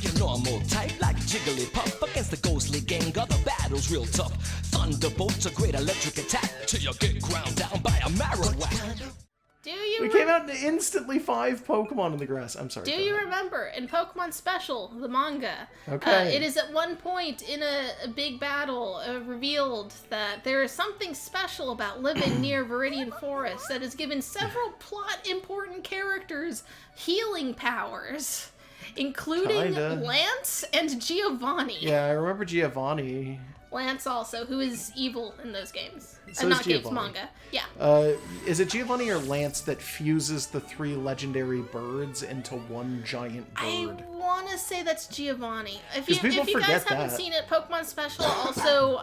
your normal type, like Jigglypuff against the ghostly Gengar. The battle's real tough. Thunderbolt's a great electric attack till you get ground down by a Marowak. We came out and instantly 5 Pokemon in the grass. I'm sorry. Do you remember in Pokemon Special, the manga? Okay. It is at one point in a big battle revealed that there is something special about living near Viridian Forest that has given several plot important characters healing powers, including Lance and Giovanni. Yeah, I remember Giovanni. Lance also, who is evil in those games. So not is games, Giovanni. manga. Yeah. Is it Giovanni or Lance that fuses the 3 legendary birds into one giant bird? I want to say that's Giovanni. If 'Cause you people guys forget haven't that. seen it, Pokemon Special also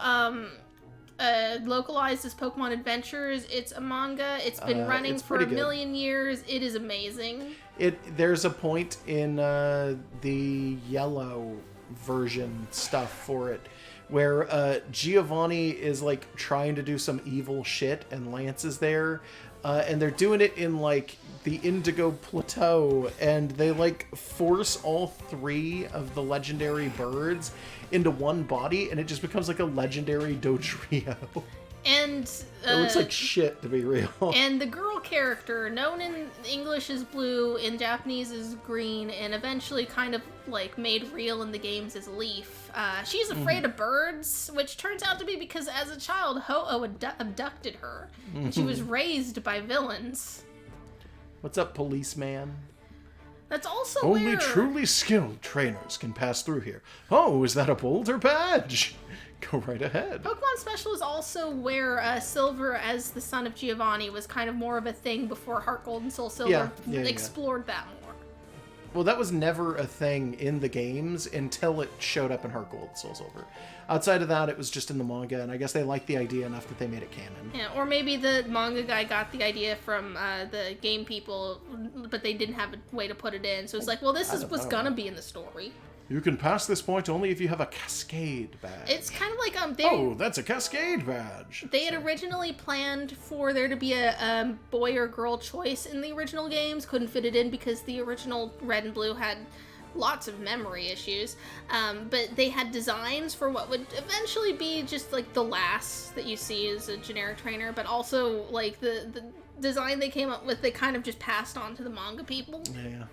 localized as Pokemon Adventures. It's a manga. It's been running for a million years. It is amazing. There's a point in the yellow version stuff for it where Giovanni is like trying to do some evil shit and Lance is there and they're doing it in like the Indigo Plateau and they like force all 3 of the legendary birds into one body and it just becomes like a legendary Dodrio. And it looks like shit, to be real. And the girl character, known in English as Blue, in Japanese as Green, and eventually kind of like made real in the games as Leaf. She's afraid of birds, which turns out to be because as a child, Ho-Oh abducted her, and she was raised by villains. What's up, policeman? That's also Only truly skilled trainers can pass through here. Oh, is that a Boulder badge? Go right ahead. Pokemon Special is also where Silver, as the son of Giovanni, was kind of more of a thing before Heart Gold and Soul Silver explored that more. Well, that was never a thing in the games until it showed up in Heart Gold and Soul Silver. Outside of that, it was just in the manga, and I guess they liked the idea enough that they made it canon. Yeah, or maybe the manga guy got the idea from the game people, but they didn't have a way to put it in. So it's like, well, this is what's gonna be in the story. You can pass this point only if you have a Cascade badge. It's kind of like oh, that's a Cascade badge. They had originally planned for there to be a boy or girl choice in the original games. Couldn't fit it in because the original Red and Blue had lots of memory issues. But they had designs for what would eventually be just like the last that you see as a generic trainer, but also like the design they came up with, they kind of just passed on to the manga people. Yeah.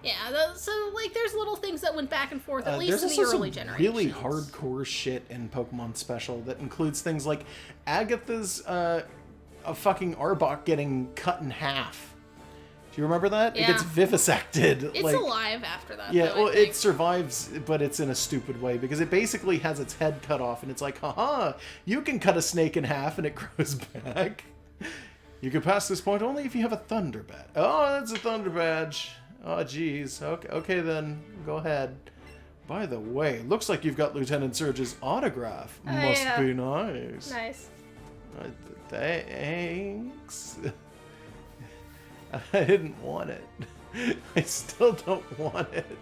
Yeah, so, like, there's little things that went back and forth, at least in the early generations. There's really hardcore shit in Pokemon Special that includes things like Agatha's a fucking Arbok getting cut in half. Do you remember that? Yeah. It gets vivisected. It's alive after that, yeah, though, well, it survives, but it's in a stupid way, because it basically has its head cut off, and it's like, haha, you can cut a snake in half, and it grows back. You can pass this point only if you have a Thunder Badge. Oh, that's a Thunder Badge. Oh, geez. Okay, then. Go ahead. By the way, looks like you've got Lieutenant Surge's autograph. Must be nice. Nice. Thanks. I didn't want it. I still don't want it.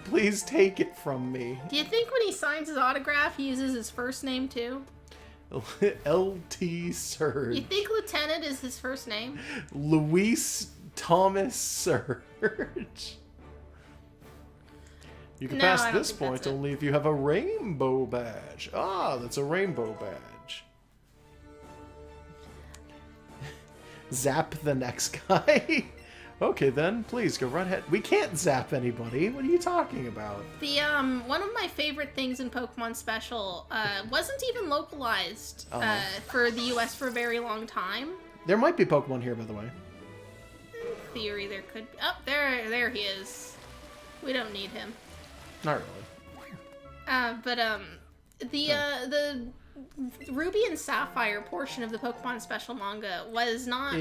Please take it from me. Do you think when he signs his autograph, he uses his first name, too? L.T. Surge. You think Lieutenant is his first name? Luis Thomas Surge. You can pass this point only if you have a rainbow badge. Ah, that's a rainbow badge. Zap the next guy. Okay then, please go right ahead. We can't zap anybody. What are you talking about? The one of my favorite things in Pokemon Special wasn't even localized for the US for a very long time. There might be Pokemon here, by the way. In theory, there could be. Oh, there he is. We don't need him. Not really. The Ruby and Sapphire portion of the Pokemon Special manga was not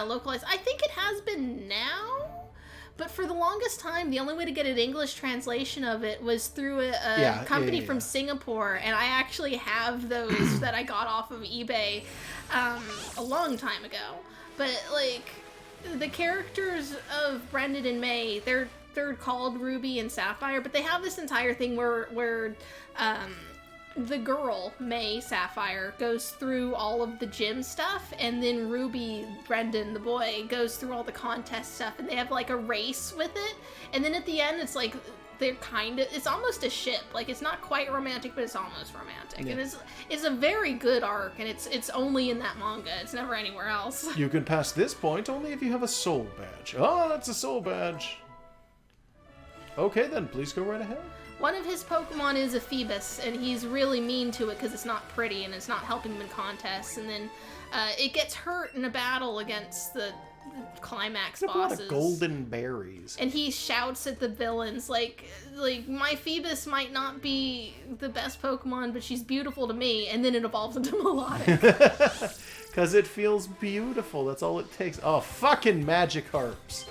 localized. I think it has been now, but for the longest time, the only way to get an English translation of it was through a company from Singapore, and I actually have those that I got off of eBay a long time ago. But, like, the characters of Brendan and May, they're called Ruby and Sapphire, but they have this entire thing where the girl, May Sapphire, goes through all of the gym stuff, and then Ruby, Brendan, the boy, goes through all the contest stuff, and they have like a race with it, and then at the end it's like they're it's almost a ship. Like, it's not quite romantic, but it's almost romantic. Yeah. And it's a very good arc, and it's only in that manga. It's never anywhere else. You can pass this point only if you have a soul badge. Oh, that's a soul badge. Okay, then, please go right ahead. One of his Pokemon is a Phoebus, and he's really mean to it because it's not pretty and it's not helping him in contests. And then it gets hurt in a battle against the climax What bosses. about golden berries? And he shouts at the villains like my Phoebus might not be the best Pokemon, but she's beautiful to me. And then it evolves into Melodic. Because it feels beautiful. That's all it takes. Oh, fucking Magikarps.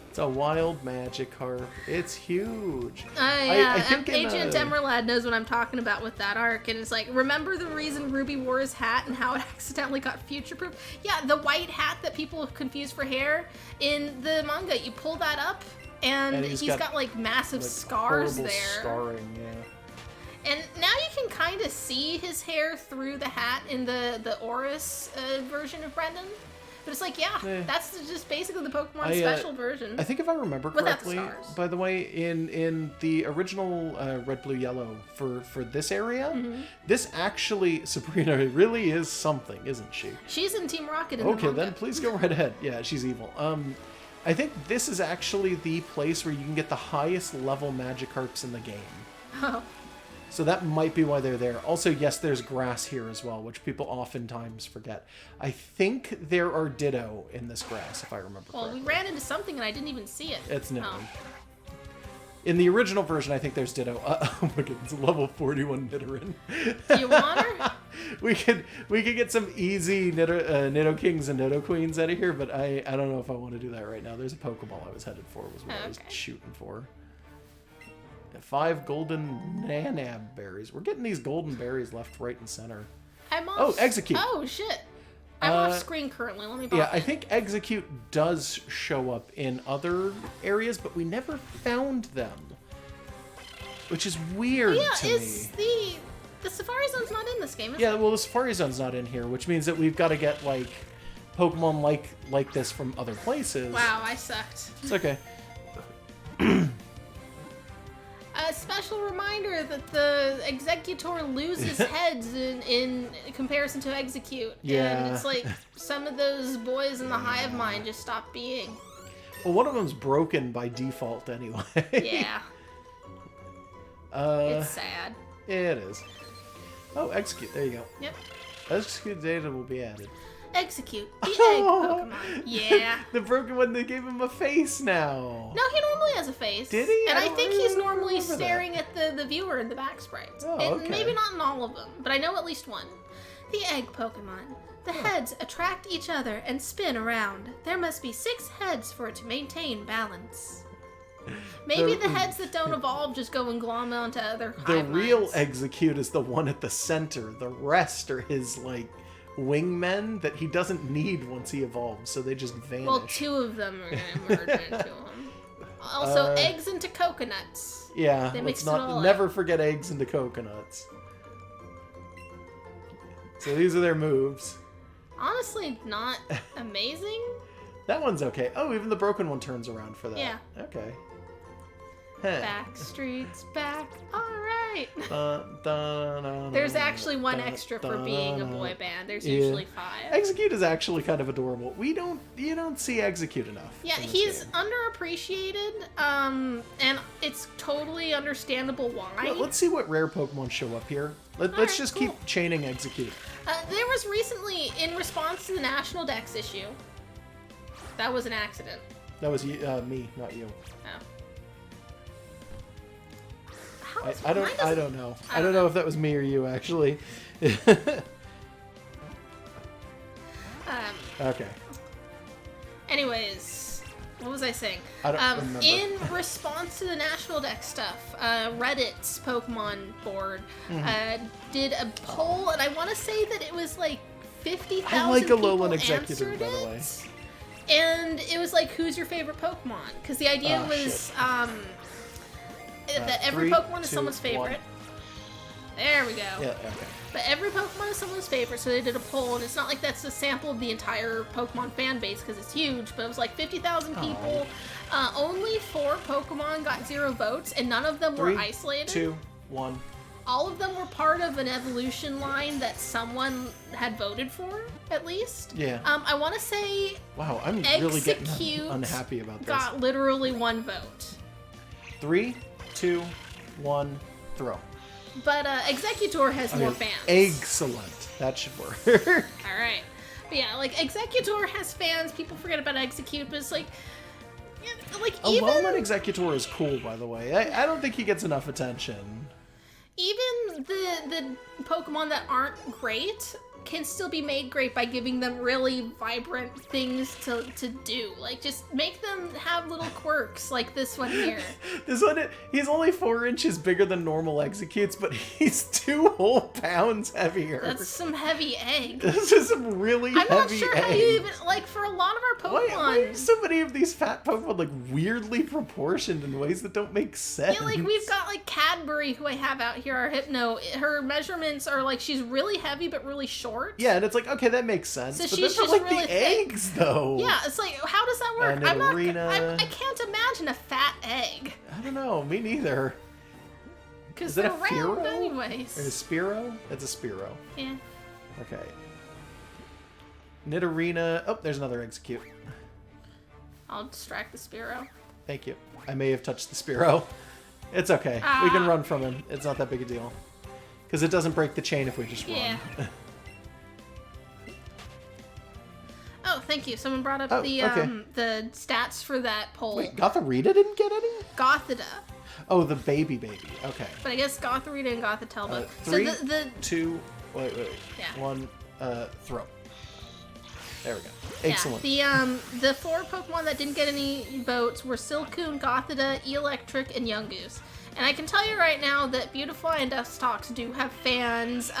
It's a wild Magikarp. It's huge. Yeah, I think Agent Emerald knows what I'm talking about with that arc, and it's like, remember the reason Ruby wore his hat and how it accidentally got future-proof? Yeah, the white hat that people confuse for hair in the manga. You pull that up, and he's got like massive scars there. Scarring, yeah. And now you can kind of see his hair through the hat in the Oris version of Brendan. But it's like, that's just basically the Pokemon special version. I think if I remember correctly, by the way, in the original Red, Blue, Yellow for this area, this actually, Sabrina really is something, isn't she? She's in Team Rocket in the Okay, manga. then please go right ahead. Yeah, she's evil. I think this is actually the place where you can get the highest level Magikarps in the game. Oh. So that might be why they're there. Also, yes, there's grass here as well, which people oftentimes forget. I think there are Ditto in this grass, if I remember correctly. Well, we ran into something and I didn't even see it. It's no. Oh. In the original version, I think there's Ditto. Oh my god, it's a level 41 Nidoran. Do you want her? we could get some easy Nidokings and Nidoqueens out of here, but I don't know if I want to do that right now. There's a Pokeball I was headed for, was what I was shooting for. 5 golden Nanab berries. We're getting these golden berries left, right, and center. I'm off. Oh, Execute. Oh, shit. I'm off screen currently. Let me pop I think Execute does show up in other areas, but we never found them. Which is weird to me. The Safari Zone's not in this game, is it? Yeah, well, the Safari Zone's not in here, which means that we've got to get, like, Pokemon like this from other places. Wow, I sucked. It's okay. A special reminder that the Executor loses heads in comparison to Execute. Yeah. And it's like some of those boys in the hive mind just stop being. Well, one of them's broken by default anyway. Yeah. It's sad. It is. Oh, Execute. There you go. Yep. Execute data will be added. Execute. The egg Pokemon. Yeah. The broken one, they gave him a face now. No, he normally has a face. Did he? And I don't think he's normally remember staring at the viewer in the back sprites. Oh, And okay. maybe not in all of them, but I know at least one. The egg Pokemon. The heads attract each other and spin around. There must be 6 heads for it to maintain balance. Maybe the heads that don't evolve just go and glom onto other The hive real minds. Execute is the one at the center. The rest are his, like, wingmen that he doesn't need once he evolves, so they just vanish. Well, 2 of them are going to merge into him. Also, eggs into coconuts. Yeah, They let's mixed it all never forget eggs into coconuts. So these are their moves. Honestly, not amazing. That one's okay. Oh, even the broken one turns around for that. Yeah. Okay. Huh. Back streets back. All right. There's There's actually one extra for being a boy band. There's usually 5. Execute is actually kind of adorable. You don't see Execute enough. Yeah, in this he's game. underappreciated, and it's totally understandable why. Well, let's see what rare Pokemon show up here. Let's just cool. keep chaining Execute. There was recently, in response to the National Dex issue, that was an accident. That was me, not you. Oh. I don't know. I don't know if that was me or you, actually. Okay. Anyways, what was I saying? I don't remember. In response to the National Dex stuff, Reddit's Pokemon board did a poll, and I want to say that it was like 50,000 I like people Alolan Executor, answered by the way. it. And it was like, who's your favorite Pokemon? Because the idea was that every 3, Pokemon is 2, someone's favorite. There we go. Yeah, okay. But every Pokemon is someone's favorite, so they did a poll, and it's not like that's a sample of the entire Pokemon fan base, because it's huge, but it was like 50,000 people. Only 4 Pokemon got 0 votes, and none of them were 3, isolated. 2, 1. All of them were part of an evolution line that someone had voted for, at least. Yeah. I want to say Wow, I'm really getting Execute unhappy about this. got literally 1 vote. 3, 2, 1, throw. But Executor has more fans. Excellent. That should work. All right. But yeah, like, Executor has fans. People forget about Execute, but it's like Alone Executor is cool, by the way. I don't think he gets enough attention. Even the Pokemon that aren't great can still be made great by giving them really vibrant things to do. Like, just make them have little quirks like this one here. This one, he's only 4 inches bigger than normal Executes, but he's 2 whole pounds heavier. That's some heavy egg. This is some really heavy egg. I'm not sure how you even, like, for a lot of our Pokemon. Why are so many of these fat Pokemon, like, weirdly proportioned in ways that don't make sense? Yeah, like, we've got, like, Cadbury, who I have out here, our Hypno. Her measurements are, like, she's really heavy but really short. Yeah, and it's like, okay, that makes sense. So but she's then for, just like, really the thick. eggs, though. Yeah, it's like, how does that work? Nidorina. I can't imagine a fat egg. I don't know, me neither. Because Is it they're a round Fearow? anyways. Or a Spearow? It's a Spearow. Yeah. Okay. Nidorina. Oh, there's another Execute. I'll distract the Spearow. Thank you. I may have touched the Spearow. It's okay. We can run from him. It's not that big a deal. Because it doesn't break the chain if we just run. Yeah. Oh, thank you. Someone brought up the stats for that poll. Wait, Gotharita didn't get any? Gothita. Oh, the baby. Okay. But I guess Gotharita and Gothitella. 3, so the 2, wait. Yeah. 1, throw. There we go. Excellent. Yeah, the 4 Pokemon that didn't get any votes were Silcoon, Gothita, Electric, and Yungoos. And I can tell you right now that Beautifly and Dustox do have fans.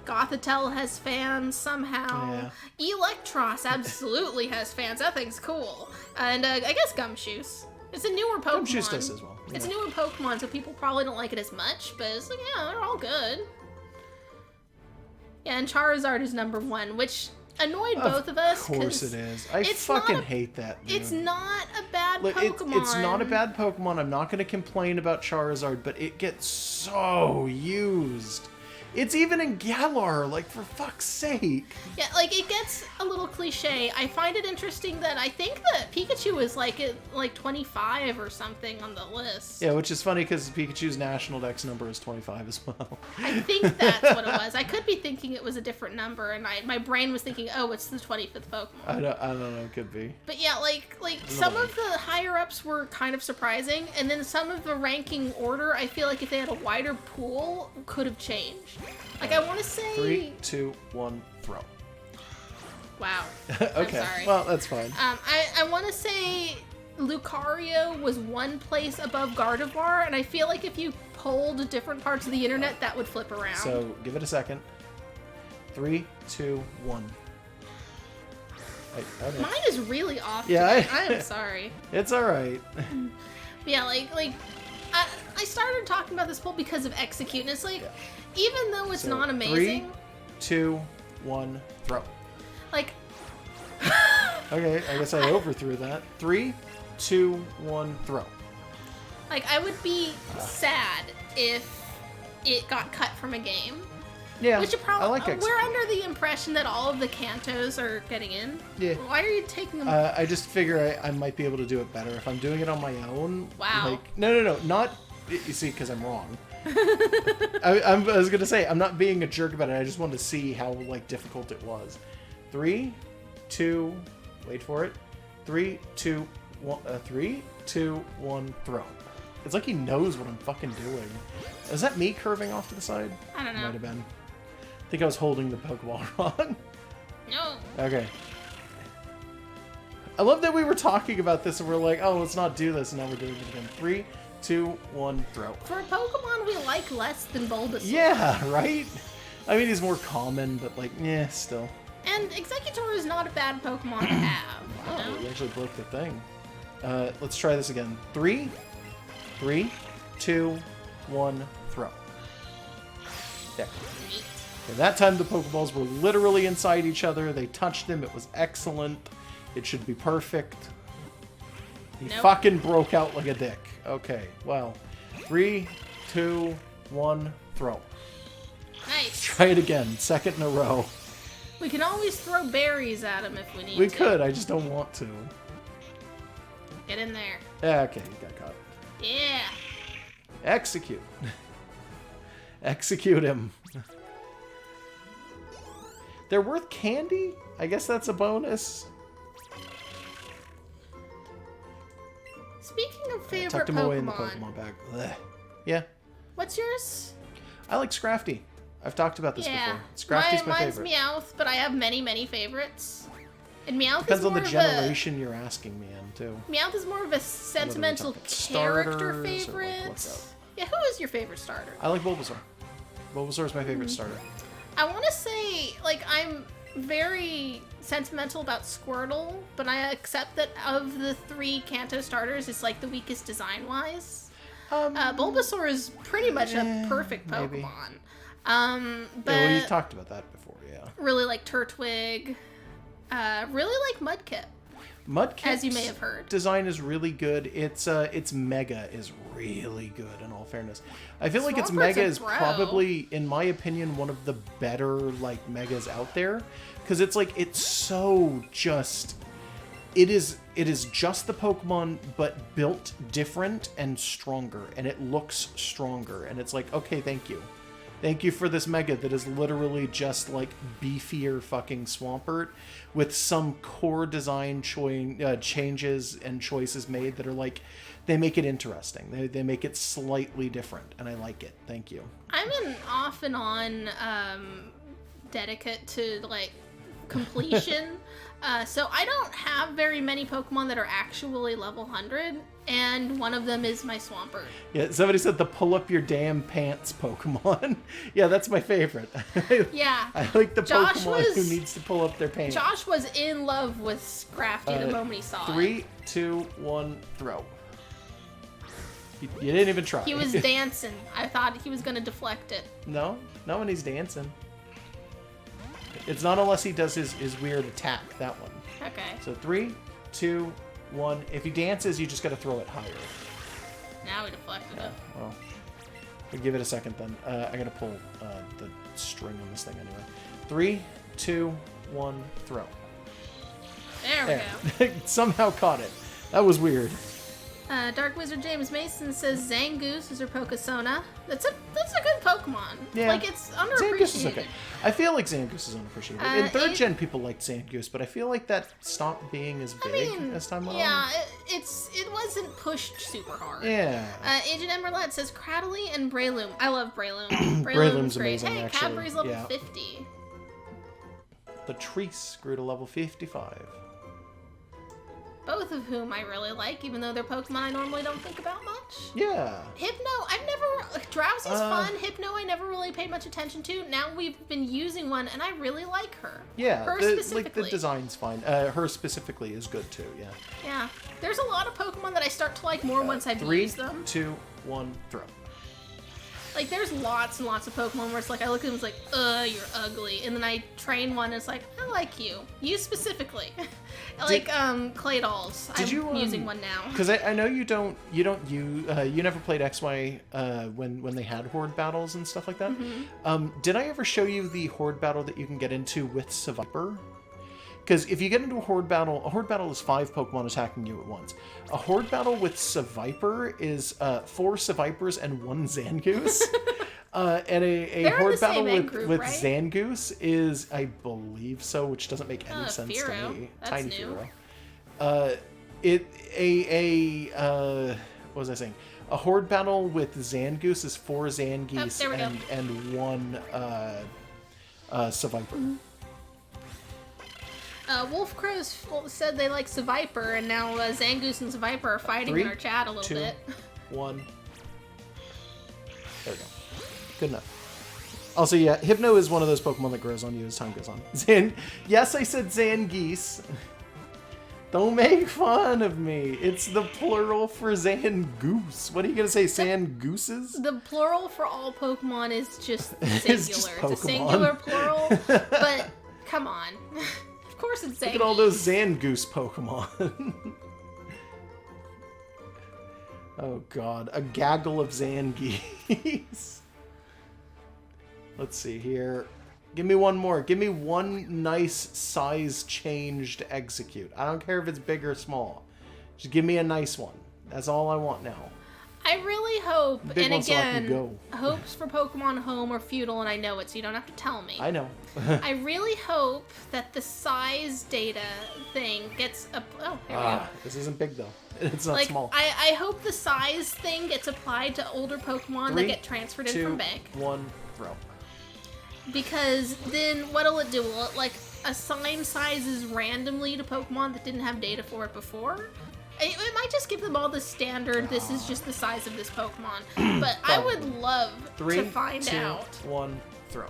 Gothitelle has fans somehow. Yeah. Electros absolutely has fans. That thing's cool. And I guess Gumshoos. It's a newer Pokemon. Gumshoos does as well. It's a newer Pokemon, so people probably don't like it as much, but it's like, yeah, they're all good. Yeah, and Charizard is number 1, which annoyed both of us. Of course it is. I fucking hate that, dude. It's not a bad Look, Pokemon. it's not a bad Pokemon. I'm not going to complain about Charizard, but it gets so used. It's even in Galar, like, for fuck's sake. Yeah, like, it gets a little cliche. I find it interesting that I think that Pikachu is, like, at, like, 25 or something on the list. Yeah, which is funny because Pikachu's national dex number is 25 as well. I think that's what it was. I could be thinking it was a different number, and my brain was thinking, oh, it's the 25th Pokemon. I don't know, it could be. But yeah, like some of the higher-ups were kind of surprising, and then some of the ranking order, I feel like if they had a wider pool, could have changed. Like, I want to say... 3, 2, 1, throw. Wow. Okay, I'm sorry. Well, that's fine. I want to say Lucario was 1 place above Gardevoir, and I feel like if you polled different parts of the internet, that would flip around. So, give it a second. 3, 2, 1. Okay. Mine is really off Yeah, today. I am sorry. It's alright. Yeah, like I started talking about this poll because of Execute, and it's like, even though it's not amazing... 3, 2, 1, throw. Like... Okay, I guess I overthrew that. 3, 2, 1, throw. Like, I would be sad if it got cut from a game. Yeah, Which I like Execute. We're under the impression that all of the Kantos are getting in. Yeah. Why are you taking them? I just figure I might be able to do it better if I'm doing it on my own. Wow. Like, no, not... You see, because I'm wrong. I was going to say, I'm not being a jerk about it. I just wanted to see how, like, difficult it was. 3, 2... Wait for it. 3, 2, 1... 3, 2, 1, throw. It's like he knows what I'm fucking doing. Is that me curving off to the side? I don't know. Might have been. I think I was holding the Pokeball wrong. No. Okay. I love that we were talking about this and we're like, oh, let's not do this, and now we're doing it again. 3, 2, 1, throw. For a Pokemon we like less than Bulbasaur. Yeah, right? I mean, he's more common, but like, yeah, still. And Executor is not a bad Pokemon to have. Oh, You we know? actually broke the thing. Let's try this again. 3, 2, 1, throw. There. Neat. And that time the Pokeballs were literally inside each other. They touched them. It was excellent. It should be perfect. He fucking broke out like a dick. Okay, well. 3, 2, 1, throw. Nice. Try it again. Second in a row. We can always throw berries at him if we need to. We could. I just don't want to. Get in there. Yeah, okay, you got caught. Yeah. Execute. Execute him. They're worth candy? I guess that's a bonus. Speaking of favorite Tucked him Pokemon, away in the Pokemon bag. Blech. Yeah. What's yours? I like Scrafty. I've talked about this Yeah. before. Scrafty's my mine's favorite. Meowth, but I have many, many favorites. And Meowth Depends is on more the of generation you're asking me in, too. Meowth is more of a sentimental talking? character Starters or, like, favorite. what's up? Yeah, who is your favorite starter? I like Bulbasaur. Bulbasaur is my favorite starter. I want to say, like, I'm very sentimental about Squirtle, but I accept that of the 3 Kanto starters, it's like the weakest design-wise. Bulbasaur is pretty much a perfect Pokemon. maybe. But Yeah, well, you talked about that before, yeah. really like Turtwig. Really like Mudkip. Mudkip's As you may have heard. design is really good. Its Mega is really good, in all fairness. I feel like its Swampert's Mega a is pro. probably, in my opinion, one of the better, like, Megas out there. Because it's, like, it's so just... It is just the Pokemon, but built different and stronger. And it looks stronger. And it's like, okay, thank you. Thank you for this Mega that is literally just like beefier fucking Swampert with some core design changes and choices made that are like, they make it interesting. They make it slightly different, and I like it. Thank you. I'm an off and on dedicate to like completion. So I don't have very many Pokemon that are actually level 100, and one of them is my Swampert. Yeah, somebody said the pull up your damn pants Pokemon. Yeah, that's my favorite. Yeah. I like the Josh Pokemon who was- needs to pull up their pants. Josh was in love with Scrafty the moment he saw it. 3, 2, 1, throw. You didn't even try. He was dancing. I thought he was going to deflect it. No, not when he's dancing. It's not unless he does his weird attack, that one. Okay. So 3, 2, 1. If he dances, you just gotta throw it higher. Now we deflected it. Well, I'll give it a second then. I gotta pull the string on this thing anyway. 3, 2, 1, throw. There we go. Somehow caught it. That was weird. Dark Wizard James Mason says Zangoose is her Pokesona. That's a good Pokemon. Yeah. Like, it's underappreciated. Zangoose is okay. I feel like Zangoose is unappreciated. In 3rd gen, people liked Zangoose, but I feel like that stopped being as big as time went on. Yeah, it wasn't pushed super hard. Yeah. Agent Emerald says Cradley and Breloom. I love Breloom. Breloom's great. amazing, Hey, actually. Cadbury's level Yeah. 50. Latrice grew to level 55. Both of whom I really like, even though they're Pokemon I normally don't think about much. Yeah. Hypno, Drowsy's fun. Hypno, I never really paid much attention to. Now we've been using one, and I really like her. Yeah, Her like specifically. the design's fine. Her specifically is good too. Yeah. Yeah. There's a lot of Pokemon that I start to like more once I've 3, used them. 2, 1, throw. Like, there's lots and lots of Pokemon where it's like, I look at them, it's like, you're ugly. And then I train one, and it's like, I like you. You specifically. Like, Claydolls. I'm using one now. Because I know you never played XY when they had Horde battles and stuff like that. Mm-hmm. Did I ever show you the Horde battle that you can get into with Seviper? Because if you get into a Horde battle is 5 Pokemon attacking you at once. A Horde battle with Seviper is 4 Sevipers and 1 Zangoose. And a Horde battle with right? Zangoose is, I believe so, which doesn't make any sense Fearow. to me. That's Tiny new. Fearow. What was I saying? A Horde battle with Zangoose is 4 Zangeese there we go. and 1 Seviper. Mm-hmm. Wolf Crows said they like Seviper, and now Zangoose and Seviper are fighting 3, in our chat a little 2, bit. 1. There we go. Good enough. Also, yeah, Hypno is one of those Pokemon that grows on you as time goes on. Yes, I said Zangeese. Don't make fun of me. It's the plural for Zangoose. What are you gonna say, Zangooses? The plural for all Pokemon is just singular. It's just It's a singular plural, but come on. Of course it's Zangoose. Look at all those Zangoose Pokemon. Oh god, a gaggle of Zangies. Let's see here. Give me one more. Give me one nice size change to execute. I don't care if it's big or small. Just give me a nice one. That's all I want now. I really hope, Big and one so I can again, go. hopes for Pokemon Home are futile, and I know it, so you don't have to tell me. I know. I really hope that the size data thing gets up. Oh, here we go. This isn't big though. It's not Like, small. I hope the size thing gets applied to older Pokemon that get transferred in from bank. 1, throw. Because then what'll it do? Will it like assign sizes randomly to Pokemon that didn't have data for it before? It might just give them all the standard, this is just the size of this Pokemon. But I would love 3, to find 2, out. 1, throw.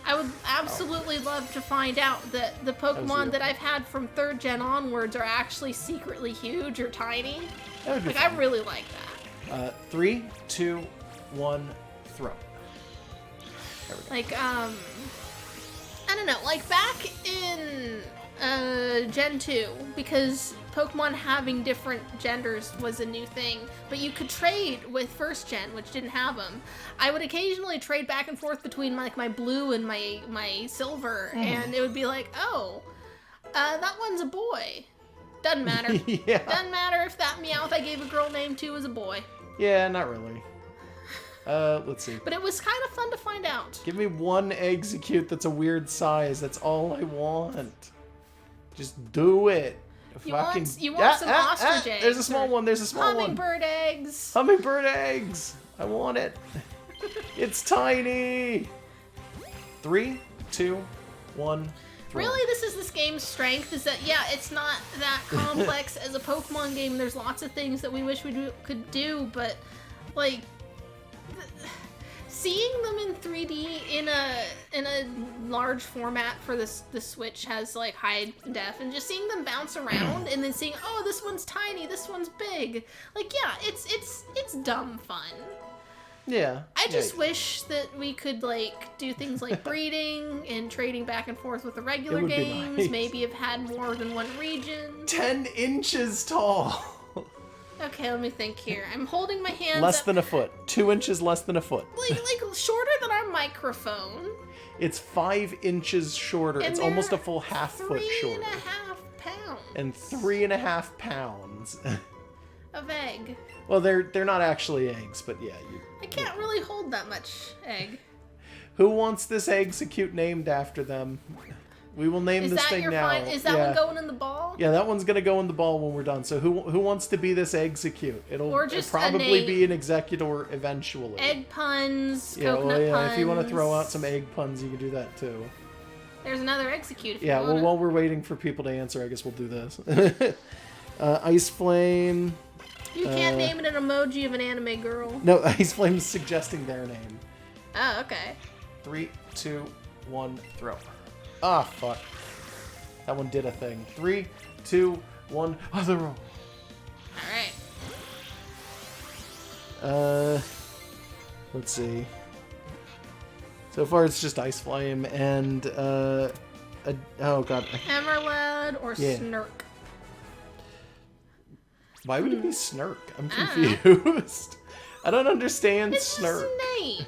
I would absolutely love to find out that the Pokemon that I've had from 3rd gen onwards are actually secretly huge or tiny. That would be Like, fun. I really like that. 3, 2, 1, throw. There we go. Like, I don't know, like back in Gen 2, because Pokemon having different genders was a new thing, but you could trade with 1st gen, which didn't have them. I would occasionally trade back and forth between like my blue and my silver, and it would be like, oh, that one's a boy. Doesn't matter. Yeah. Doesn't matter if that Meowth I gave a girl name to is a boy. Yeah, not really. Let's see. But it was kind of fun to find out. Give me one execute that's a weird size. That's all I want. Just do it. You want some ostrich eggs. There's a small one. There's a small one. Hummingbird eggs. Hummingbird eggs. I want it. It's tiny. 3, 2, 1. Throw. Really, this is this game's strength, is that, yeah, it's not that complex as a Pokemon game. There's lots of things that we wish we could do, but, like, seeing them in 3D in a large format for the Switch has, like, high def, and just seeing them bounce around and then seeing, oh, this one's tiny, this one's big. Like, yeah, it's dumb fun. Yeah. I just wish that we could, like, do things like breeding and trading back and forth with the regular would be games. nice. Maybe have had more than one region. 10 inches tall. Okay, let me think here. I'm holding my hands Less up, than a foot. 2 inches less than a foot. like shorter than our microphone. It's 5 inches shorter. And It's almost a full half foot shorter. 3.5 pounds. And 3.5 pounds. Of egg. Well, they're not actually eggs, but yeah. I can't really hold that much egg. Who wants this execute named after them? We will name Is this that thing your now. Is that one going in the ball? Yeah, that one's gonna go in the ball when we're done. So who wants to be this execute? It'll probably be an executor eventually. Egg puns, yeah, coconut puns. if you want to throw out some egg puns, you can do that too. There's another execute if you Yeah, wanna. well, while we're waiting for people to answer, I guess we'll do this. Ice Flame. You can't name it an emoji of an anime girl. No, Ice Flame's suggesting their name. Oh, okay. 3, 2, 1, throw. Ah, fuck. That one did a thing. 3, 2, 1, other roll. Alright. Let's see. So far it's just Ice Flame and, oh god. Emerald or Yeah. Snurk. Why would it be Snurk? I'm confused. I don't understand It's Snurk. his name.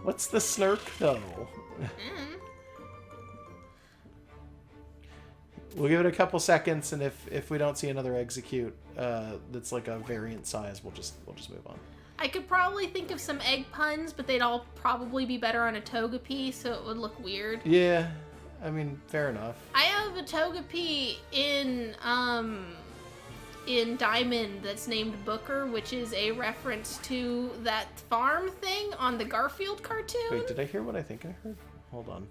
What's the Snurk, though? We'll give it a couple seconds, and if we don't see another execute that's like a variant size, we'll just move on. I could probably think of some egg puns, but they'd all probably be better on a Togepi, so it would look weird. Yeah, I mean, fair enough. I have a Togepi in Diamond that's named Booker, which is a reference to that farm thing on the Garfield cartoon. Wait, did I hear what I think I heard? Hold on.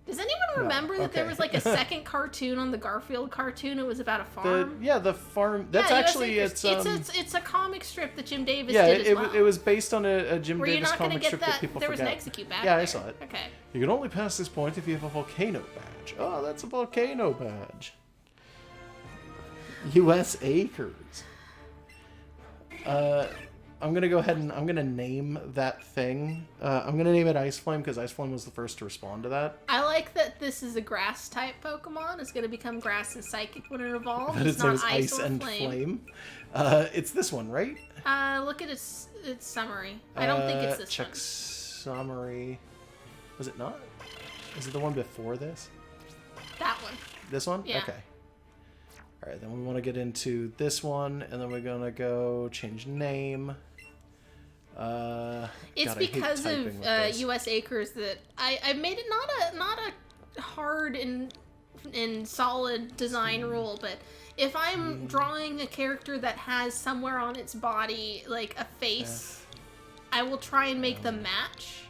Does anyone remember that there was like a second cartoon on the Garfield cartoon? It was about a farm. The farm. That's actually it's a comic strip that Jim Davis yeah, did as well. it was based on a Jim Were Davis you not comic get strip that? that people there forget. was an execute back Yeah, there. I saw it. Okay. You can only pass this point if you have a volcano badge. Oh, that's a volcano badge. U.S. Acres. I'm going to go ahead and I'm going to name that thing. I'm going to name it Ice Flame because Ice Flame was the first to respond to that. I like that this is a grass type Pokemon. It's going to become grass and psychic when it evolves. That It's it not says ice or and flame. It's this one, right? Look at its summary. I don't think it's this check one. Summary. Was it not? Is it the one before this? That one. This one? Yeah. Okay. All right, then we want to get into this one, and then we're going to go change name. It's God, I hate because typing of with this. U.S. Acres that I made it not a hard and solid design rule, but if I'm drawing a character that has somewhere on its body like a face, I will try and make them match.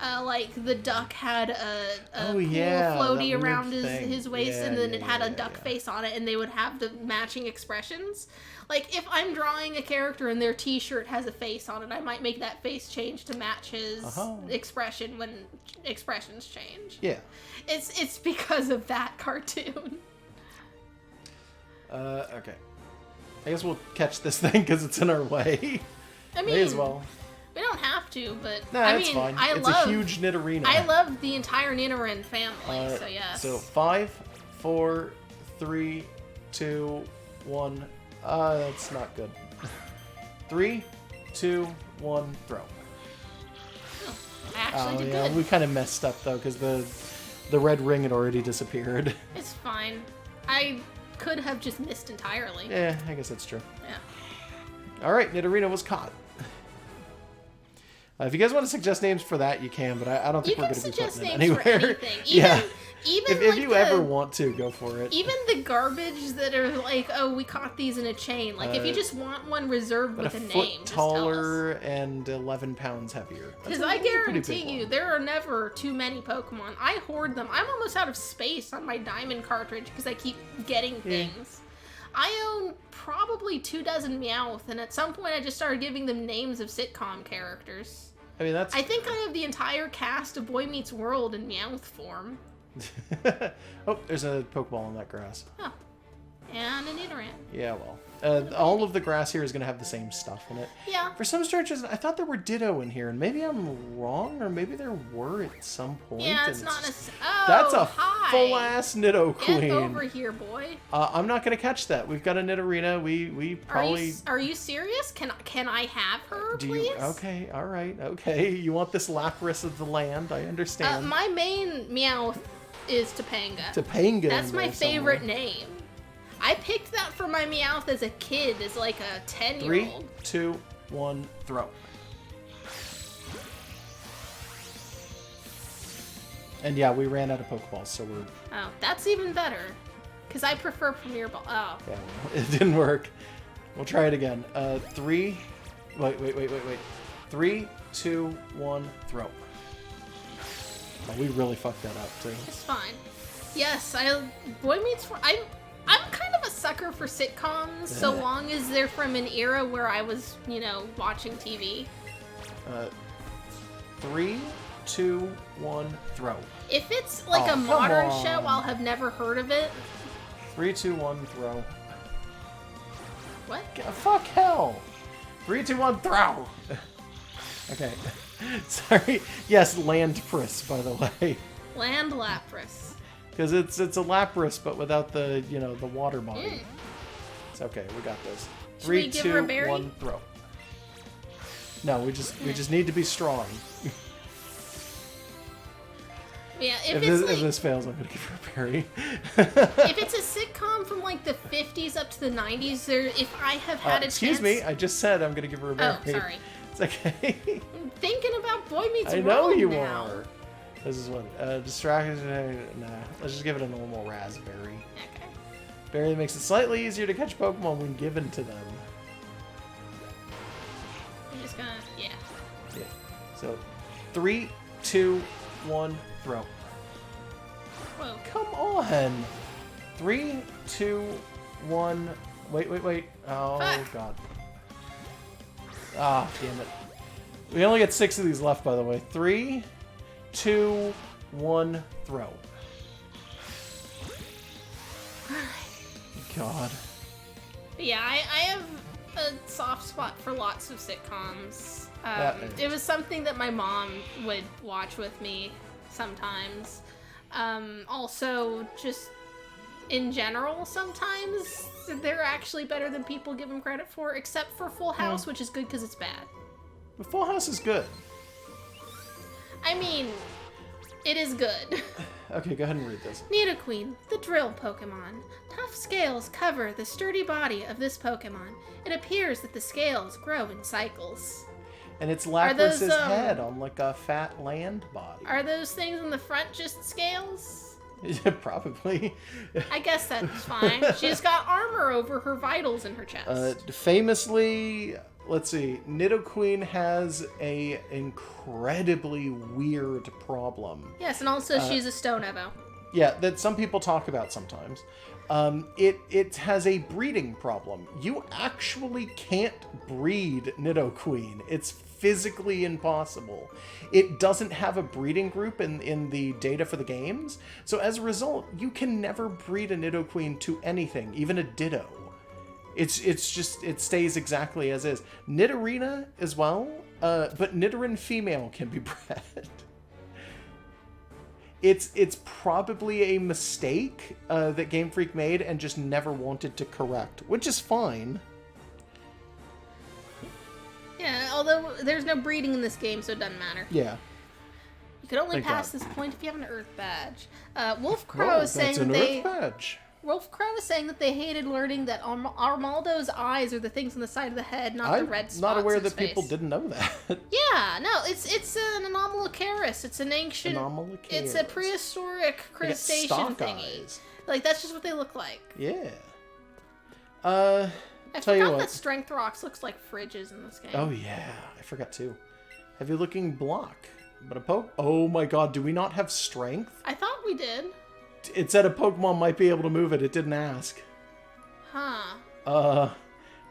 Like the duck had a cool floaty around his waist, and then it had a duck face on it, and they would have the matching expressions. Like if I'm drawing a character and their T-shirt has a face on it, I might make that face change to match his expression when expressions change. Yeah. It's because of that cartoon. Okay. I guess we'll catch this thing because it's in our way. I mean, may as well. We don't have to, but No, I that's mean, fine. It's love a huge Nidorina. I love the entire Nidoran family, so yes. So 5, 4, 3, 2, 1. That's not good. 3, 2, 1, throw. Oh, I actually did good. We kind of messed up though because the red ring had already disappeared. It's fine. I could have just missed entirely. Yeah, I guess that's true. Yeah. All right, Nidorina was caught. If you guys want to suggest names for that, you can, but I don't think we're going to be putting it anywhere. For anything. Even, if like you ever want to, go for it. Even the garbage that are like, oh, we caught these in a chain. Like, if you just want one reserved with a name, foot taller and 11 pounds heavier. Because I guarantee you, there are never too many Pokemon. I hoard them. I'm almost out of space on my diamond cartridge because I keep getting things. I own probably 24 Meowth, and at some point I just started giving them names of sitcom characters. I mean, that's... I think I have the entire cast of Boy Meets World in Meowth form. Oh, there's a Pokeball in that grass. Oh. And a Nidoran. Yeah, well. All of the grass here is going to have the same stuff in it. Yeah. For some strange reason, I thought there were Ditto in here, and maybe I'm wrong, or maybe there were at some point. Yeah, it's not necessarily... Oh, that's a hi. full-ass Nidoqueen. Get over here, boy. I'm not going to catch that. We've got a Nidorina. We probably... Are you serious? Can I have her, please? Okay, all right, okay. You want this Lapras of the land, I understand. My main Meowth is Topanga. Topanga. That's my favorite name. I picked that for my Meowth as a kid, as like a 10-year-old. 3, 2, 1, throw. And yeah, we ran out of Pokeballs, so we're... Oh, that's even better. Because I prefer Premier Ball. Oh. Yeah, well, it didn't work. We'll try it again. 3... Wait. 3, 2, 1, throw. Oh, we really fucked that up, too. It's fine. Yes, Boy Meets... I'm kind of a sucker for sitcoms, so long as they're from an era where I was, watching TV. 3, 2, 1, throw. If it's like a modern show, I'll have never heard of it. 3, 2, 1, throw. What? Fuck hell! 3, 2, 1, throw! Okay. Sorry. Yes, Landpress, by the way. Land Lapras. Because it's a Lapras, but without the the water body. It's okay. We got this. Should we give her a berry? 1, throw. No, we just need to be strong. Yeah, if this fails, I'm gonna give her a berry. If it's a sitcom from like the 50s up to the 90s, if I have had a excuse chance... me, I just said I'm gonna give her a berry. Oh, sorry. It's okay. I'm thinking about Boy Meets World I know you now. are. This is what distraction. Nah, let's just give it a normal raspberry. Okay. Berry makes it slightly easier to catch Pokemon when given to them. I'm just gonna, yeah. So, 3, 2, 1, throw. Whoa. Come on. 3, 2, 1. Wait. Oh, Fuck. God. Ah, damn it. We only get 6 of these left, by the way. 3, 2, 1, throw. God. Yeah, I have a soft spot for lots of sitcoms. It was something that my mom would watch with me sometimes. Also, just in general, sometimes they're actually better than people give them credit for, except for Full House, which is good because it's bad. But Full House is good. I mean, it is good. Okay, go ahead and read this. Nidoqueen, the drill Pokemon. Tough scales cover the sturdy body of this Pokemon. It appears that the scales grow in cycles. And it's Lapras' head on like a fat land body. Are those things in the front just scales? Yeah, probably. I guess that's fine. She's got armor over her vitals in her chest. Famously, let's see, Nidoqueen has a incredibly weird problem. Yes, and also she's a Stone Evo. Yeah, that some people talk about sometimes. It has a breeding problem. You actually can't breed Nidoqueen. It's physically impossible. It doesn't have a breeding group in the data for the games, so as a result, you can never breed a Nidoqueen to anything, even a Ditto. It's just, it stays exactly as is. Nidorina as well, but Nidoran female can be bred. It's probably a mistake that Game Freak made and just never wanted to correct, which is fine. Yeah, although there's no breeding in this game, so it doesn't matter. Yeah. You could only Thank pass God. this point if you have an Earth badge. Wolf Crow is saying that's an they... Earth badge. Wolf Crow is saying that they hated learning that Armaldo's eyes are the things on the side of the head, not the red spots. I'm not aware in that space. people didn't know that. Yeah, no, it's an Anomalocaris. It's an ancient. It's a prehistoric crustacean thingy. Eyes. Like that's just what they look like. Yeah. I tell you forgot what. that Strength Rocks looks like fridges in this game. Oh yeah, I forgot too. Heavy looking block, but a poke. Oh my God, do we not have strength? I thought we did. It said a Pokemon might be able to move it. It didn't ask. Huh.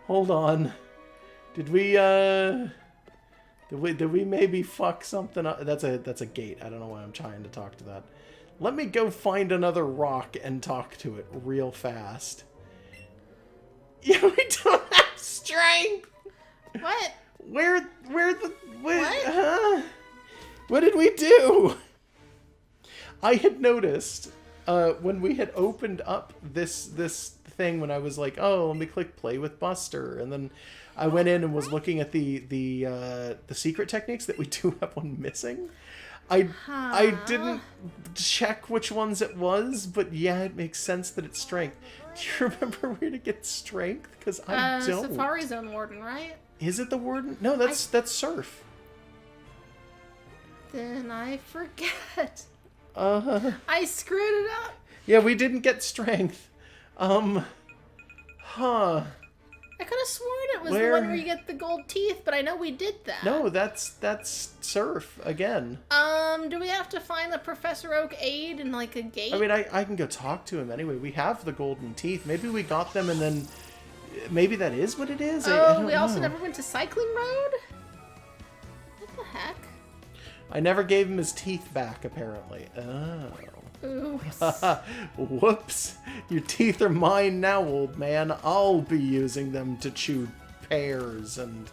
Hold on. Did we maybe fuck something up? That's a gate. I don't know why I'm trying to talk to that. Let me go find another rock and talk to it real fast. Yeah, we don't have strength. What? What? What? What did we do? I had noticed when we had opened up this thing when I was like, oh, let me click play with Buster, and then I went in and was looking at the secret techniques that we do have one missing. I didn't check which ones it was, but yeah, it makes sense that it's strength. Do you remember where to get strength? Because I don't. Safari Zone Warden, right? Is it the Warden? No, that's Surf. Then I forget. I screwed it up. Yeah, we didn't get strength. I could have sworn it was the Where? one where you get the gold teeth, but I know we did that. No, that's Surf again. Do we have to find the Professor Oak aid in like a gate? I mean, I can go talk to him anyway. We have the golden teeth. Maybe we got them and then maybe that is what it is. I don't we also know. never went to Cycling Road? What the heck? I never gave him his teeth back, apparently. Oh. Oops. Whoops. Your teeth are mine now, old man. I'll be using them to chew pears and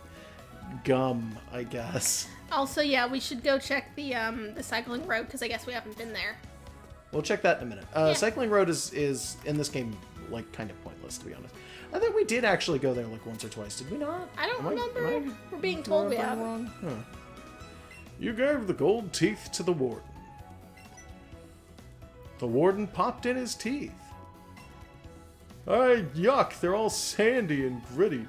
gum, I guess. Also, yeah, we should go check the Cycling Road, because I guess we haven't been there. We'll check that in a minute. Yeah. Cycling Road is in this game, like, kind of pointless, to be honest. I think we did actually go there, like, once or twice. Did we not? I don't remember. Am We're being told we haven't. wrong? Huh. You gave the gold teeth to the warden. The warden popped in his teeth. Yuck, they're all sandy and gritty.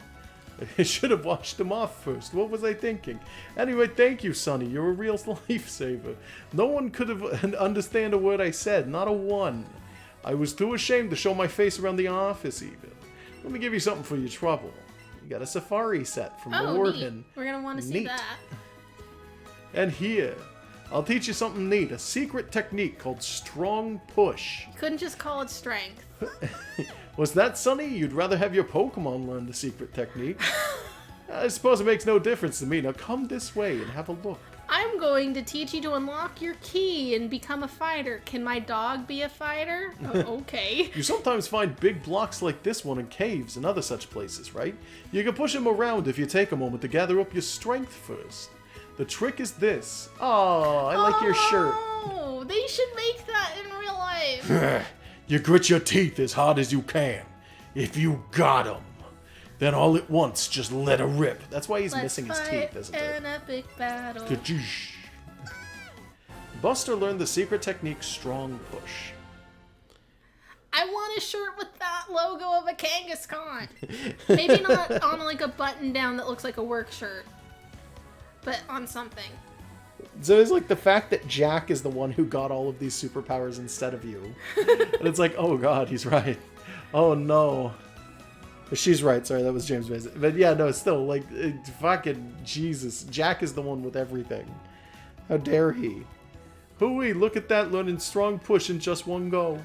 I should have washed them off first. What was I thinking? Anyway, thank you, Sonny. You're a real lifesaver. No one could have understand a word I said, not a one. I was too ashamed to show my face around the office even. Let me give you something for your trouble. You got a safari set from the warden. Neat. We're gonna want to see Neat. that. And here, I'll teach you something neat. A secret technique called strong push. You couldn't just call it strength. Was that Sonny? You'd rather have your Pokemon learn the secret technique. I suppose it makes no difference to me. Now come this way and have a look. I'm going to teach you to unlock your key and become a fighter. Can my dog be a fighter? Oh, okay. You sometimes find big blocks like this one in caves and other such places, right? You can push them around if you take a moment to gather up your strength first. The trick is this. Oh, I like your shirt. Oh, they should make that in real life. You grit your teeth as hard as you can. If you got 'em, then all at once just let her rip. That's why he's missing his teeth, isn't it? An epic battle. Buster learned the secret technique strong push. I want a shirt with that logo of a Kangaskhan. Maybe not on like a button down that looks like a work shirt, but on something. So it's like the fact that Jack is the one who got all of these superpowers instead of you. And it's like, oh god, he's right. Oh no. She's right, sorry, that was James Mason. But yeah, no, still, like, fucking Jesus. Jack is the one with everything. How dare he? Hooey, look at that, learning strong push in just one go.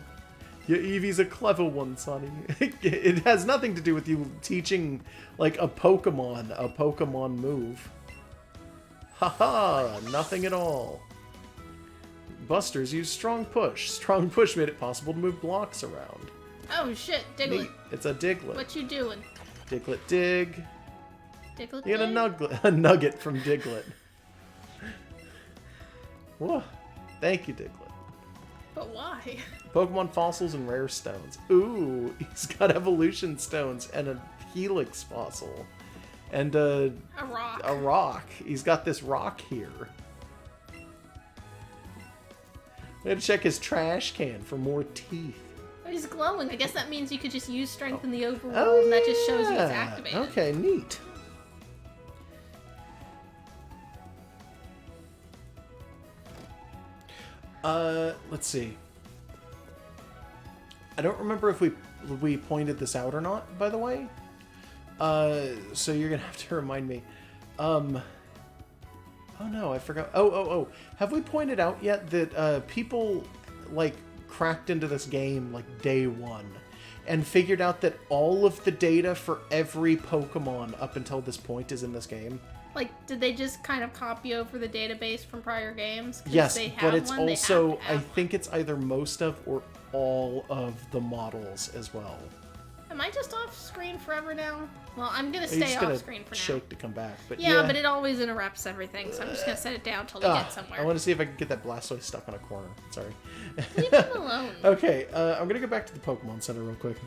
Your Eevee's a clever one, Sonny. It has nothing to do with you teaching, like, a Pokemon move. Haha, nothing at all. Busters used strong push. Strong push made it possible to move blocks around. Oh shit, Diglett. Neat. It's a Diglett. What you doing? Diglett dig. Diglett You dig? get a nugget from Diglett. Whoa. Thank you, Diglett. But why? Pokemon fossils and rare stones. Ooh, he's got evolution stones and a Helix fossil. And A rock. a rock. He's got this rock here. We had to check his trash can for more teeth. Oh, he's glowing. I guess that means you could just use strength in the overworld, and that just shows you it's activated. Okay, neat. Let's see. I don't remember if we pointed this out or not, by the way. So you're gonna have to remind me. Oh no, I forgot. Oh. Have we pointed out yet that people like cracked into this game like day one and figured out that all of the data for every Pokemon up until this point is in this game? Like, did they just kind of copy over the database from prior games? Yes, but it's one, also, I think it's either most of or all of the models as well. Am I just off screen forever now? Well, I'm gonna You're stay just gonna off screen for now. shake to come back, but Yeah, but it always interrupts everything, so I'm just gonna set it down till we get somewhere. I want to see if I can get that Blastoise stuck on a corner. Sorry. Leave him alone. Okay, I'm gonna go back to the Pokemon Center real quick.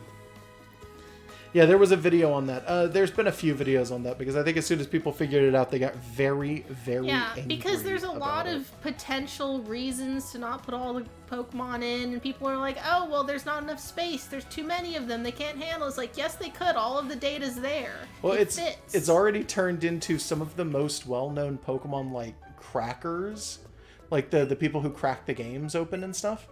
Yeah, there was a video on that. There's been a few videos on that because I think as soon as people figured it out, they got very, very angry because there's a lot about of potential reasons to not put all the Pokemon in, and people are like, oh, well, there's not enough space. There's too many of them. They can't handle it. It's like, yes, they could. All of the data's there. Well, it fits. it's already turned into some of the most well-known Pokemon, like, crackers. Like, the people who crack the games open and stuff.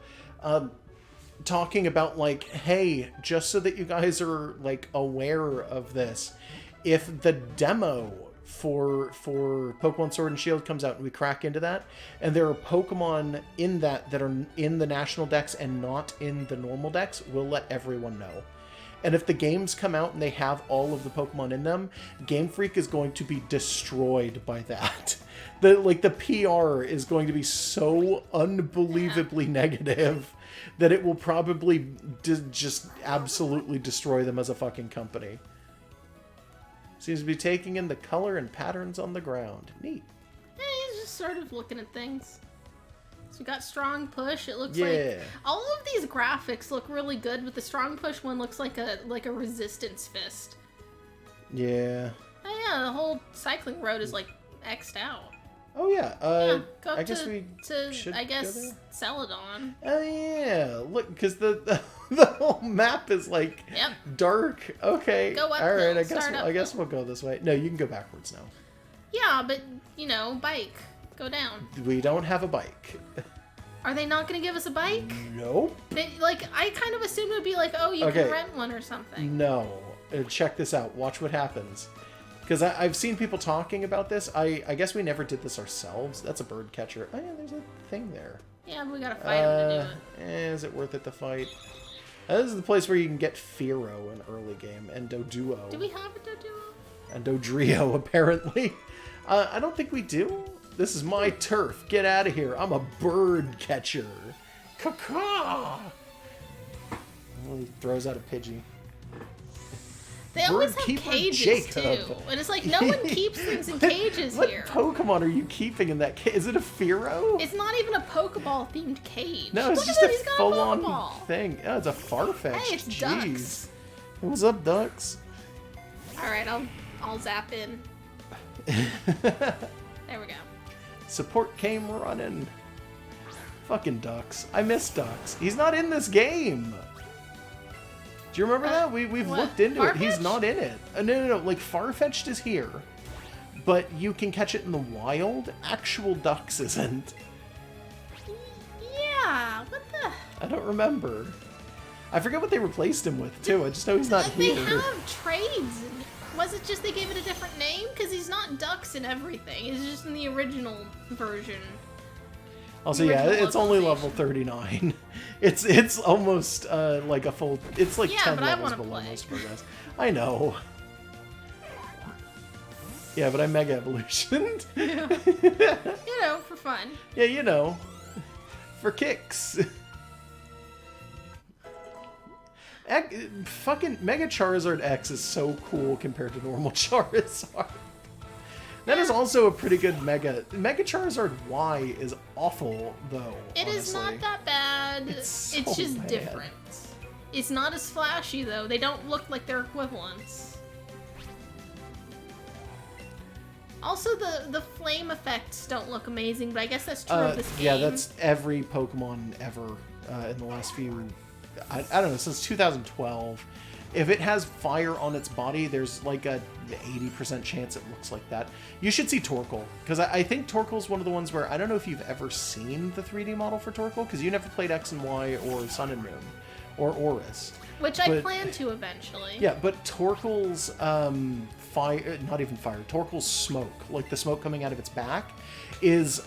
Talking about, like, hey, just so that you guys are, like, aware of this, if the demo for Pokemon Sword and Shield comes out and we crack into that, and there are Pokemon in that are in the National Dex and not in the normal Dex, we'll let everyone know. And if the games come out and they have all of the Pokemon in them, Game Freak is going to be destroyed by that. The PR is going to be so unbelievably negative that it will probably just absolutely destroy them as a fucking company. Seems to be taking in the color and patterns on the ground. Neat. Yeah, he's just sort of looking at things. So we got strong push. It looks Yeah. like all of these graphics look really good, but the strong push one looks like a resistance fist. Yeah. Oh yeah, the whole cycling road is like X'd out. Oh yeah. Go I up guess we should I go guess there. Celadon. Oh yeah. Look, because the whole map is like Yep. dark. Okay. Go uphill, All right. I start guess uphill. we'll go this way. No, you can go backwards now. Yeah, but bike. Go down. We don't have a bike. Are they not gonna give us a bike? Nope. I kind of assumed it would be like, oh, you Okay. can rent one or something. No. Check this out. Watch what happens. Because I've seen people talking about this. I guess we never did this ourselves. That's a bird catcher. Oh yeah, there's a thing there. Yeah, we gotta fight him to do it. Is it worth it to fight? This is the place where you can get Firo in early game, and Doduo. Do we have a Doduo? And Dodrio, apparently. I don't think we do. This is my turf. Get out of here. I'm a bird catcher. Caw-caw! He throws out a Pidgey. They always Bird have keeper cages, Jacob. too. And it's like, no one keeps things in cages what here. Pokemon are you keeping in that cage? Is it a Firo? It's not even a Pokeball-themed cage. No, it's Look just at a him, he's got full-on Pokeball. thing. Oh, it's a Farfetch'd. Hey, it's Jeez. ducks. Hey, what's up, ducks? Alright, I'll zap in. There we go. Support came running. Fucking ducks. I miss ducks. He's not in this game. Do you remember that? We've what? looked into it. He's Farfetch'd? not in it. No. Like, Farfetch'd is here, but you can catch it in the wild. Actual ducks isn't. Yeah, what the... I don't remember. I forget what they replaced him with, too. I just know he's not They here. have trades. Was it just they gave it a different name? Because he's not ducks and everything. He's just in the original version. Also, yeah, original it's only level localization. 39. It's almost like a full... It's like Yeah, 10 but I levels wanna below play. most of us. I know. Yeah, but I Mega Evolutioned. You know, for fun. Yeah, you know. For kicks. Fucking Mega Charizard X is so cool compared to normal Charizard. That is also a pretty good Mega. Mega Charizard Y is awful, though. It is not that bad. It's so just bad. different. It's not as flashy, though. They don't look like their equivalents. Also, the flame effects don't look amazing, but I guess that's true of this game. Yeah, that's every Pokemon ever in the last few... I don't know, since 2012. If it has fire on its body, there's like a 80% chance it looks like that. You should see Torkoal, because I think Torkoal's one of the ones where I don't know if you've ever seen the 3D model for Torkoal, because you never played X and Y or Sun and Moon or Oris. Which I plan to eventually. Yeah, but Torkoal's fire, not even fire, Torkoal's smoke, like the smoke coming out of its back, is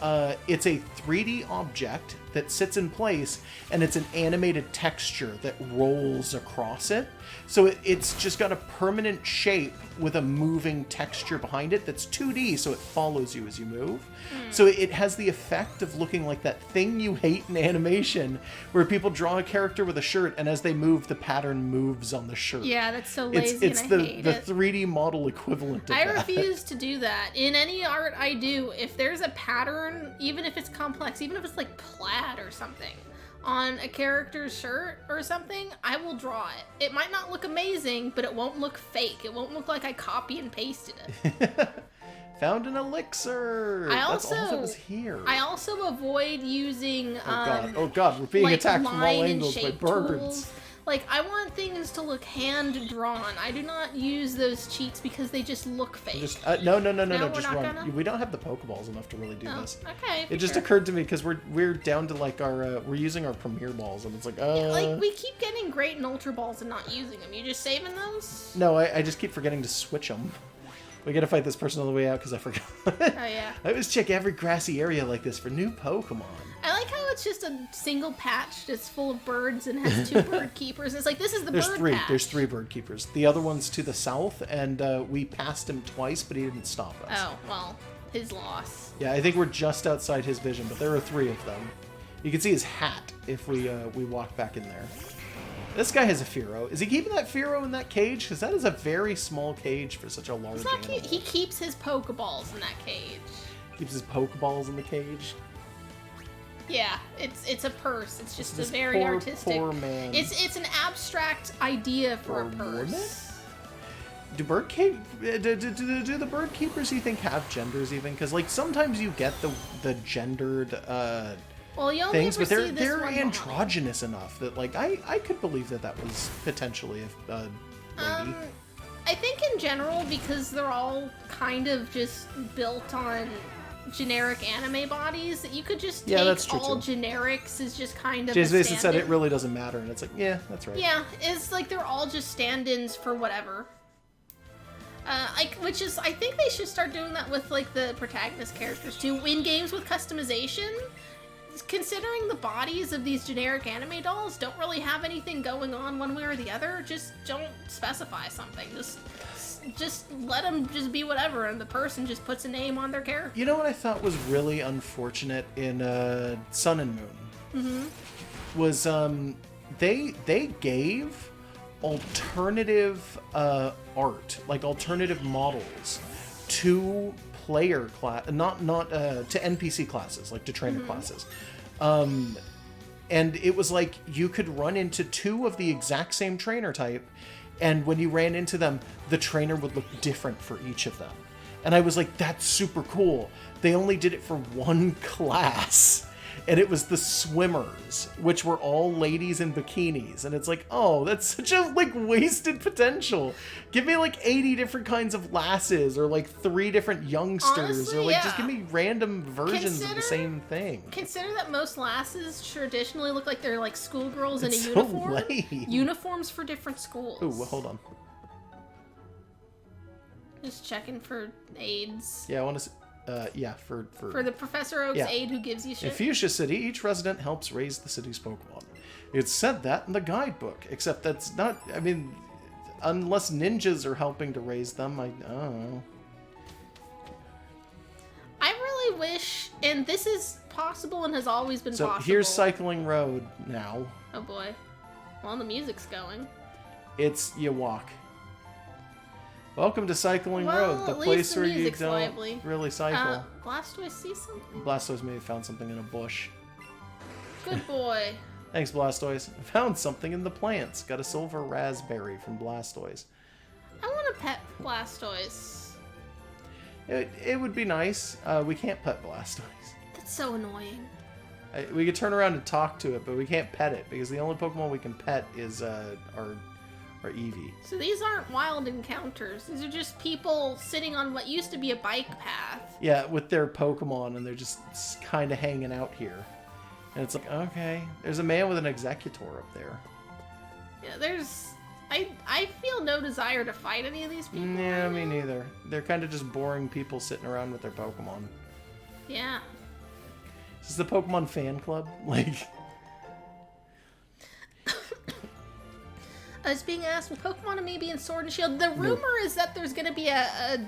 it's a 3D object that sits in place, and it's an animated texture that rolls across it. So it's just got a permanent shape with a moving texture behind it that's 2D, so it follows you as you move. So it has the effect of looking like that thing you hate in animation, where people draw a character with a shirt, and as they move, the pattern moves on the shirt. Yeah, that's so lazy, It's and I hate the it. 3D model equivalent of I that. refuse to do that. In any art I do, if there's a pattern, even if it's complex, even if it's like plaid or something, on a character's shirt or something, I will draw it. It might not look amazing, but it won't look fake. It won't look like I copy and pasted it. Found an elixir. That's all that was here. I also avoid using Oh god, we're being like attacked from all line and angles by shape birds. tools. Like, I want things to look hand-drawn. I do not use those cheats because they just look fake. Just no, we're just not run. gonna? We don't have the Pokeballs enough to really do Oh, this. okay. It just occurred to me because we're down to like our we're using our Premier Balls, and it's like Like, we keep getting Great and Ultra Balls and not using them. You just saving those? No, I just keep forgetting to switch them. We gotta fight this person on the way out because I forgot. Oh, yeah. I always check every grassy area like this for new Pokemon. I like how it's just a single patch that's full of birds and has 2 bird keepers. It's like, this is the bird patch. There's 3 bird keepers. The other one's to the south, and we passed him twice, but he didn't stop us. Oh, well, his loss. Yeah, I think we're just outside his vision, but there are 3 of them. You can see his hat if we walk back in there. This guy has a Firo. Is he keeping that Firo in that cage? Because that is a very small cage for such a large It's not animal. cute. He keeps his Pokeballs in that cage. Keeps his Pokeballs in the cage. Yeah, it's a purse. It's just a This very poor, artistic. poor man. It's an abstract idea for Or a a woman? purse. Do the bird keepers, you think, have genders even? Because like sometimes you get the gendered Well, you only things, ever but they're see this one androgynous enough that like I could believe that was potentially a lady. I think in general, because they're all kind of just built on generic anime bodies, that you could just take that's true, all too. generics as just kind of Jason a basically said it stand-in. really doesn't matter, and it's like, yeah, that's right. Yeah, it's like they're all just stand-ins for whatever. I think they should start doing that with like the protagonist characters too. In games with customization, considering the bodies of these generic anime dolls don't really have anything going on one way or the other, just don't specify something. Just let them just be whatever, and the person just puts a name on their character. You know what I thought was really unfortunate in Sun and Moon? Was they gave alternative art, like alternative models, to player class, not to NPC classes, like to trainer classes. And it was like you could run into two of the exact same trainer type, and when you ran into them, the trainer would look different for each of them. And I was like, that's super cool. They only did it for one class. And it was the swimmers, which were all ladies in bikinis. And it's like, oh, that's such a, like, wasted potential. Give me, like, 80 different kinds of lasses, or, like, 3 different youngsters. Honestly, or, like, yeah. just give me random versions of the same thing. Consider that most lasses traditionally look like they're, like, schoolgirls in a It's so uniform. lame. Uniforms for different schools. Ooh, well, hold on. Just checking for aids. Yeah, I want to... yeah, for the Professor Oak's aide who gives you shit. In Fuchsia City, each resident helps raise the city's Pokemon. It said that in the guidebook, except that's not... I mean, unless ninjas are helping to raise them, I don't know. I really wish, and this is possible and has always been possible. So here's Cycling Road now. Oh boy. Well, the music's going. It's you walk. Welcome to Cycling Well, Road, the at least place the where you music's don't lively. really cycle. Blastoise see something? Blastoise may have found something in a bush. Good boy. Thanks, Blastoise. Found something in the plants. Got a silver raspberry from Blastoise. I want to pet Blastoise. It would be nice. We can't pet Blastoise. That's so annoying. We could turn around and talk to it, but we can't pet it, because the only Pokemon we can pet is our Eevee. So these aren't wild encounters. These are just people sitting on what used to be a bike path. Yeah, with their Pokemon, and they're just kind of hanging out here. And it's like, okay, there's a man with an Executor up there. Yeah, I feel no desire to fight any of these people. Yeah, right me now. neither. They're kind of just boring people sitting around with their Pokemon. Yeah. Is this the Pokemon fan club? Like... It's being asked, will Pokemon maybe in Sword and Shield? The rumor is that there's going to be a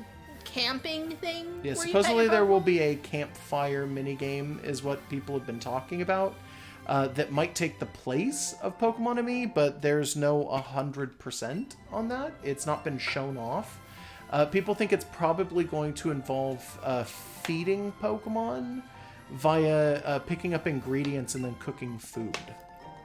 camping thing. Yeah, where supposedly you pet your there will Pokemon. be a campfire minigame, is what people have been talking about. That might take the place of Pokemon Me, but there's no 100% on that. It's not been shown off. People think it's probably going to involve feeding Pokemon via picking up ingredients and then cooking food.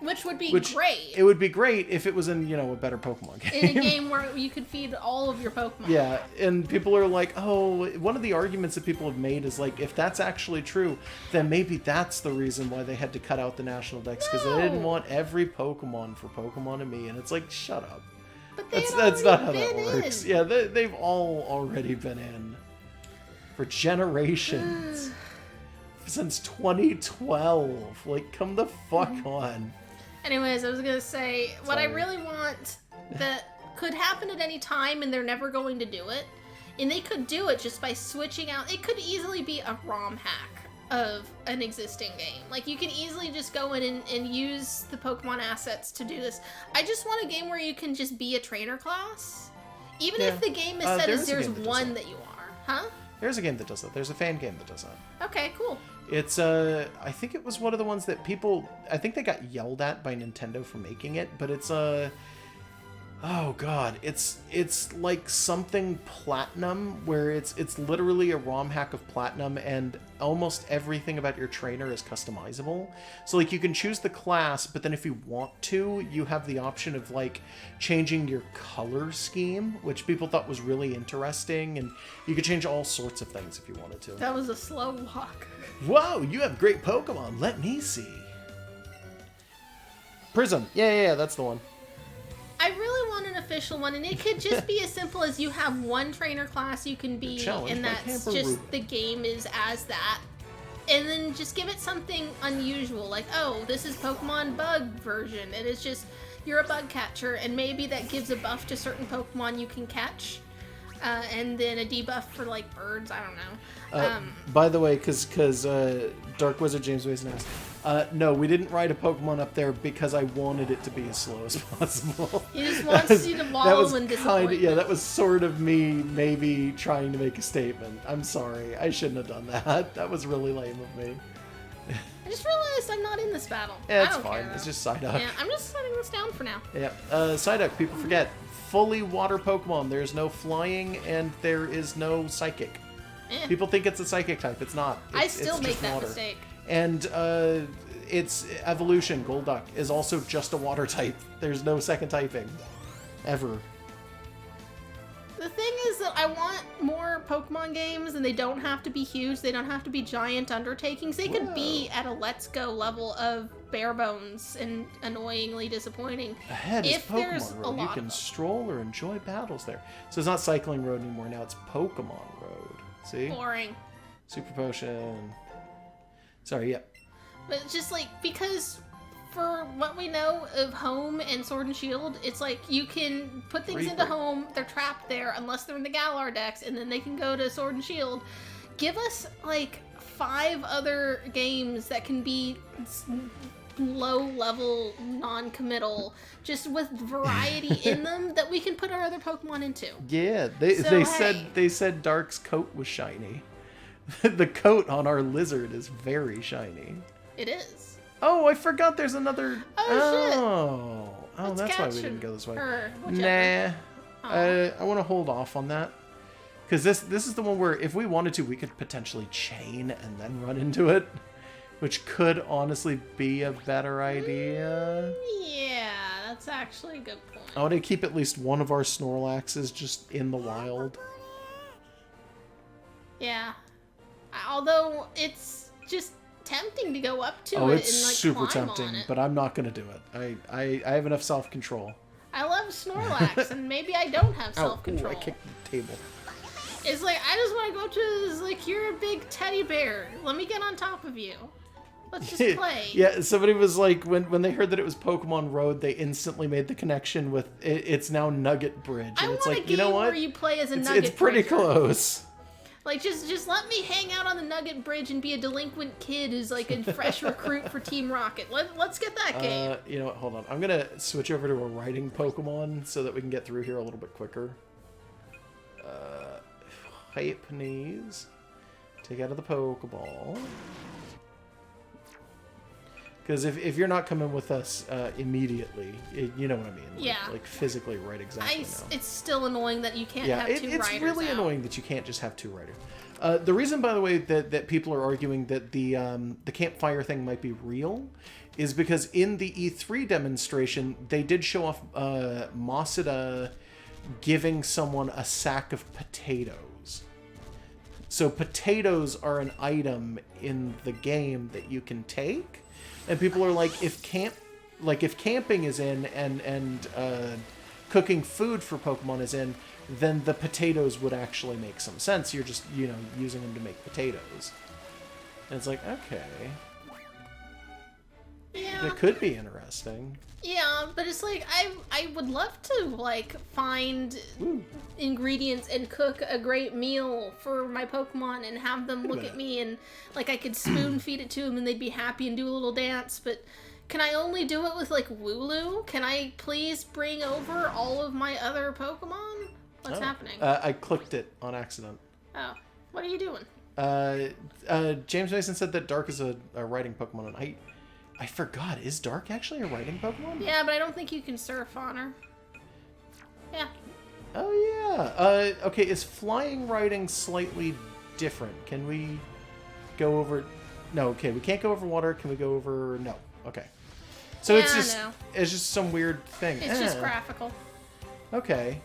Which would be Which, great. It would be great if it was in, a better Pokemon game. In a game where you could feed all of your Pokemon. Yeah, and people are like, oh, one of the arguments that people have made is like, if that's actually true, then maybe that's the reason why they had to cut out the national decks, because they didn't want every Pokemon for Pokemon Me, and it's like, shut up. But That's not how that works. Yeah, they've all already been in for generations. Since 2012. Like, come the fuck on. Anyways, I was going to say, what I really want that could happen at any time and they're never going to do it, and they could do it just by switching out, it could easily be a ROM hack of an existing game. Like, you can easily just go in and use the Pokemon assets to do this. I just want a game where you can just be a trainer class. Even if the game is set as there's one that you are. Huh? There's a game that does that. There's a fan game that does that. Okay, cool. It's, I think it was one of the ones that I think they got yelled at by Nintendo for making it, but it's, oh god, it's like something Platinum, where it's literally a ROM hack of Platinum, and almost everything about your trainer is customizable. So, like, you can choose the class, but then if you want to, you have the option of, like, changing your color scheme, which people thought was really interesting, and you could change all sorts of things if you wanted to. That was a slow walk. Whoa, you have great Pokemon. Let me see. Prism. Yeah, that's the one. I really want an official one, and it could just be as simple as you have one trainer class you can be, and that's just the game is as that. And then just give it something unusual, like, oh, this is Pokemon Bug version. It is just, you're a bug catcher, and maybe that gives a buff to certain Pokemon you can catch. and then a debuff for like birds. I don't know. By the way, because Dark Wizard James Mason asked, no, we didn't ride a Pokemon up there because I wanted it to be as slow as possible. He just wants you to wallow in disappointment. Yeah, that was sort of me maybe trying to make a statement. I'm sorry, I shouldn't have done that. That was really lame of me. I just realized I'm not in this battle. Yeah, it's I don't fine. care, It's just Psyduck. Yeah, I'm just setting this down for now. Yeah, Psyduck, people forget. Fully water Pokemon. There's no flying and there is no psychic. People think it's a psychic type. It's not. I still it's make just that water. mistake. And its evolution, Golduck, is also just a water type. There's no second typing. Ever. The thing is that I want more Pokemon games, and they don't have to be huge. They don't have to be giant undertakings. They could be at a Let's Go level of bare bones and annoyingly disappointing. Ahead is there's Pokemon a Road. You lot can of them. stroll or enjoy battles there. So it's not Cycling Road anymore. Now it's Pokemon Road. See? Boring. Super Potion. Sorry, yep. But it's just like, because for what we know of Home and Sword and Shield, it's like you can put things into Home, they're trapped there unless they're in the Galar Dex, and then they can go to Sword and Shield. Give us like 5 other games that can be low-level, non-committal, just with variety in them that we can put our other Pokemon into. Yeah, So, they said Dark's coat was shiny. The coat on our lizard is very shiny. It is. Oh, I forgot there's another. Oh, Oh, Let's that's why catch we didn't him. go this way. Or Nah, whichever. Oh. I want to hold off on that because this is the one where if we wanted to, we could potentially chain and then run into it, which could honestly be a better idea. Yeah, that's actually a good point. I want to keep at least one of our Snorlaxes just in the wild. Yeah. Although it's just tempting to go up to Oh, it it's and like super climb tempting, on it. but I'm not gonna do it. I have enough self-control. I love Snorlax, and maybe I don't have Ow, ooh, self-control. I kicked the table. It's like, I just want to go up to it, it's like, you're a big teddy bear. Let me get on top of you. Let's just play. Yeah, somebody was like, when they heard that it was Pokemon Road, they instantly made the connection with it's now Nugget Bridge, and I it's want like, a game you know what? where you play as a Nugget It's pretty Bridger. close. Like, just let me hang out on the Nugget Bridge and be a delinquent kid who's like a fresh recruit for Team Rocket. Let's get that game. You know what? Hold on. I'm gonna switch over to a riding Pokemon so that we can get through here a little bit quicker. Hypnese. Take out of the Pokeball. Because if you're not coming with us immediately, you know what I mean. Like, Yeah. Like physically right exactly now. It's still annoying that you can't Yeah, have 2 it's riders really out. annoying that you can't just have 2 riders. The reason, by the way, that people are arguing that the campfire thing might be real is because in the E3 demonstration, they did show off Masada giving someone a sack of potatoes. So potatoes are an item in the game that you can take, and people are like, if camping is in and cooking food for Pokemon is in, then the potatoes would actually make some sense. You're just, using them to make potatoes. And it's like, okay. Yeah. That could be interesting. Yeah, but it's like, I would love to, like, find ingredients and cook a great meal for my Pokemon and have them look at me and, like, I could spoon feed it to them and they'd be happy and do a little dance, but can I only do it with, like, Wooloo? Can I please bring over all of my other Pokemon? What's happening? I clicked it on accident. Oh, what are you doing? James Mason said that Dark is a riding Pokemon, and I forgot. Is Dark actually a riding Pokemon? Yeah, but I don't think you can surf on her. Yeah. Oh, yeah. Okay, is flying riding slightly different? Can we go over... No, okay, we can't go over water. Can we go over... No. Okay. So Yeah, it's just some weird thing. It's just graphical. Okay.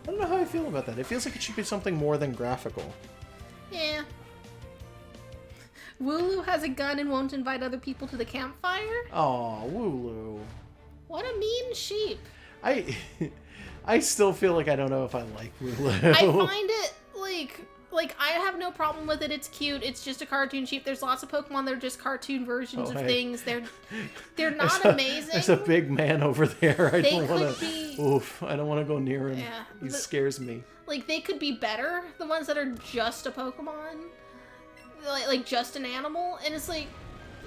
I don't know how I feel about that. It feels like it should be something more than graphical. Yeah. Wooloo has a gun and won't invite other people to the campfire? Aw, Wooloo. What a mean sheep. I still feel like I don't know if I like Wooloo. I find it, like, I have no problem with it. It's cute. It's just a cartoon sheep. There's lots of Pokemon that are just cartoon versions of things. They're not amazing. There's a big man over there. I don't want to go near him. Yeah, he scares me. Like, they could be better. The ones that are just a Pokemon, like just an animal, and it's like,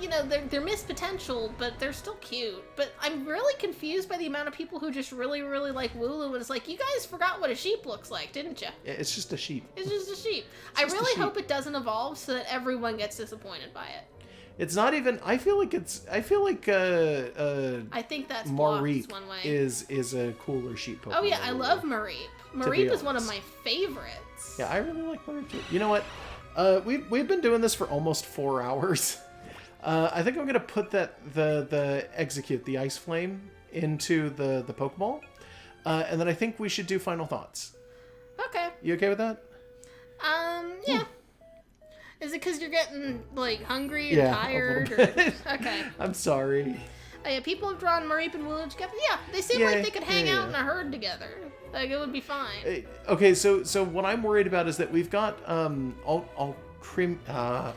you know, they're missed potential, but they're still cute. But I'm really confused by the amount of people who just really, really like Wooloo, and it's like, you guys forgot what a sheep looks like, didn't you? It's just a sheep. It's just a sheep. I really hope it doesn't evolve so that everyone gets disappointed by it. It's not even. I feel like I think that's Mareep one way. is a cooler sheep Pokemon. Oh yeah, I love Mareep. Mareep is one of my favorites. Yeah, I really like Mareep too. You know what? We've been doing this for almost 4 hours. I think I'm gonna put the execute the Ice Flame into the Pokeball, and then I think we should do final thoughts. Okay. You okay with that? Yeah. Is it because you're getting like hungry or tired? Okay. I'm sorry. Oh, yeah, people have drawn Mareep and Wooloo together. Yeah, they seem like they could hang out in a herd together. Like, it would be fine. Okay, so what I'm worried about is that we've got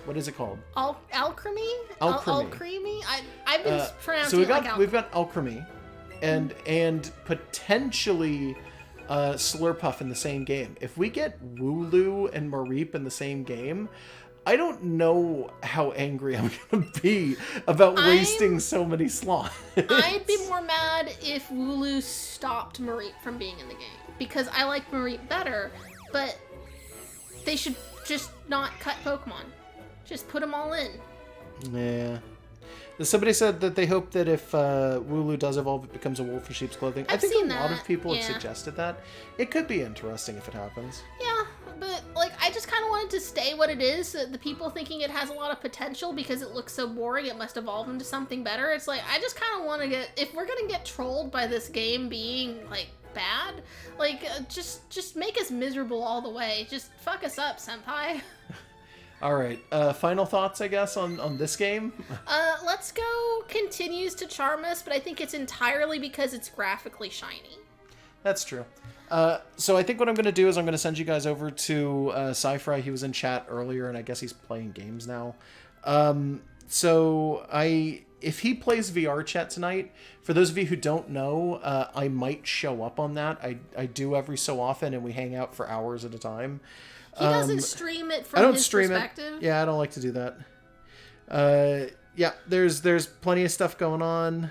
what is it called? Alchemy? Alchemy. I've been pronouncing it like alchemy. We've got Alchemy and potentially Slurpuff in the same game. If we get Wooloo and Mareep in the same game, I don't know how angry I'm gonna be about wasting so many slots. I'd be more mad if Wooloo stopped Mareep from being in the game, because I like Mareep better, but they should just not cut Pokemon. Just put them all in. Yeah. Somebody said that they hope that if Wooloo does evolve, it becomes a wolf in sheep's clothing. I think a lot of people have suggested that. It could be interesting if it happens. Yeah, but like, I just kind of wanted to stay what it is. So the people thinking it has a lot of potential because it looks so boring, it must evolve into something better. It's like, I just kind of want to get, if we're gonna get trolled by this game being like bad, like just make us miserable all the way. Just fuck us up, senpai. All right, final thoughts, I guess, on this game? Let's Go continues to charm us, but I think it's entirely because it's graphically shiny. That's true. So I think what I'm going to do is I'm going to send you guys over to Sci-Fry. He was in chat earlier, and I guess he's playing games now. If he plays VR chat tonight, for those of you who don't know, I might show up on that. I do every so often, and we hang out for hours at a time. He doesn't stream it from his perspective. Yeah, I don't like to do that. Yeah, there's plenty of stuff going on.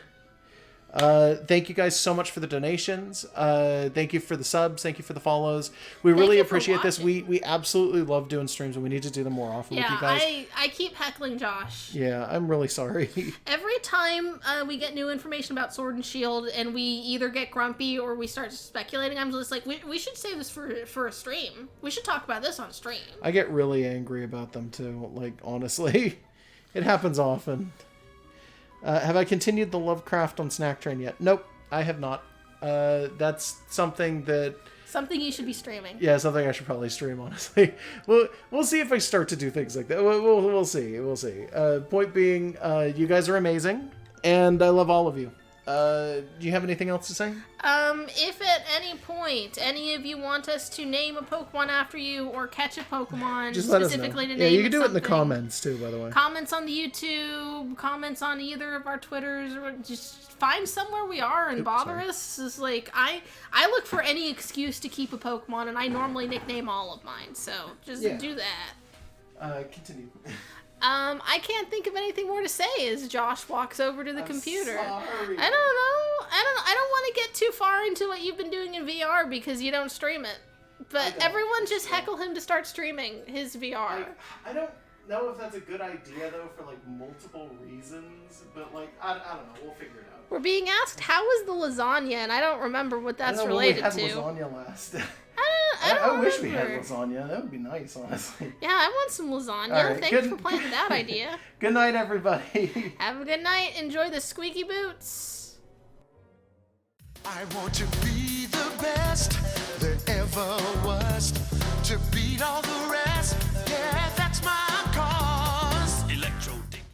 Thank you guys so much for the donations. Thank you for the subs. Thank you for the follows. We really appreciate this. We absolutely love doing streams, and we need to do them more often with you guys. I keep heckling Josh. Yeah, I'm really sorry. Every time we get new information about Sword and Shield, and we either get grumpy or we start speculating, I'm just like, we should save this for a stream. We should talk about this on stream. I get really angry about them too. Like, honestly, it happens often. Have I continued the Lovecraft on Snack Train yet? Nope, I have not. That's something that... Something you should be streaming. Yeah, something I should probably stream, honestly. We'll see if I start to do things like that. We'll see. We'll see. Point being, you guys are amazing, and I love all of you. Do you have anything else to say? If at any point any of you want us to name a Pokemon after you or catch a Pokemon just let specifically us know. to name you can do it in the something, comments too, by the way. Comments on the YouTube, comments on either of our Twitters, or just find somewhere we are and bother us. It's like, I look for any excuse to keep a Pokemon, and I normally nickname all of mine, so just do that. Continue. I can't think of anything more to say as Josh walks over to the computer. Sorry. I don't know. I don't want to get too far into what you've been doing in VR because you don't stream it. But everyone just heckle him to start streaming his VR. I don't know if that's a good idea, though, for, like, multiple reasons. But, like, I don't know. We'll figure it out. We're being asked, how was the lasagna? And I don't remember what that's related to. We had lasagna last. I wish we had lasagna. That would be nice, honestly. Yeah, I want some lasagna. Right, Thanks for playing that idea. Good night, everybody. Have a good night. Enjoy the squeaky boots. I want to be the best there ever was, to beat all the rest. Yeah.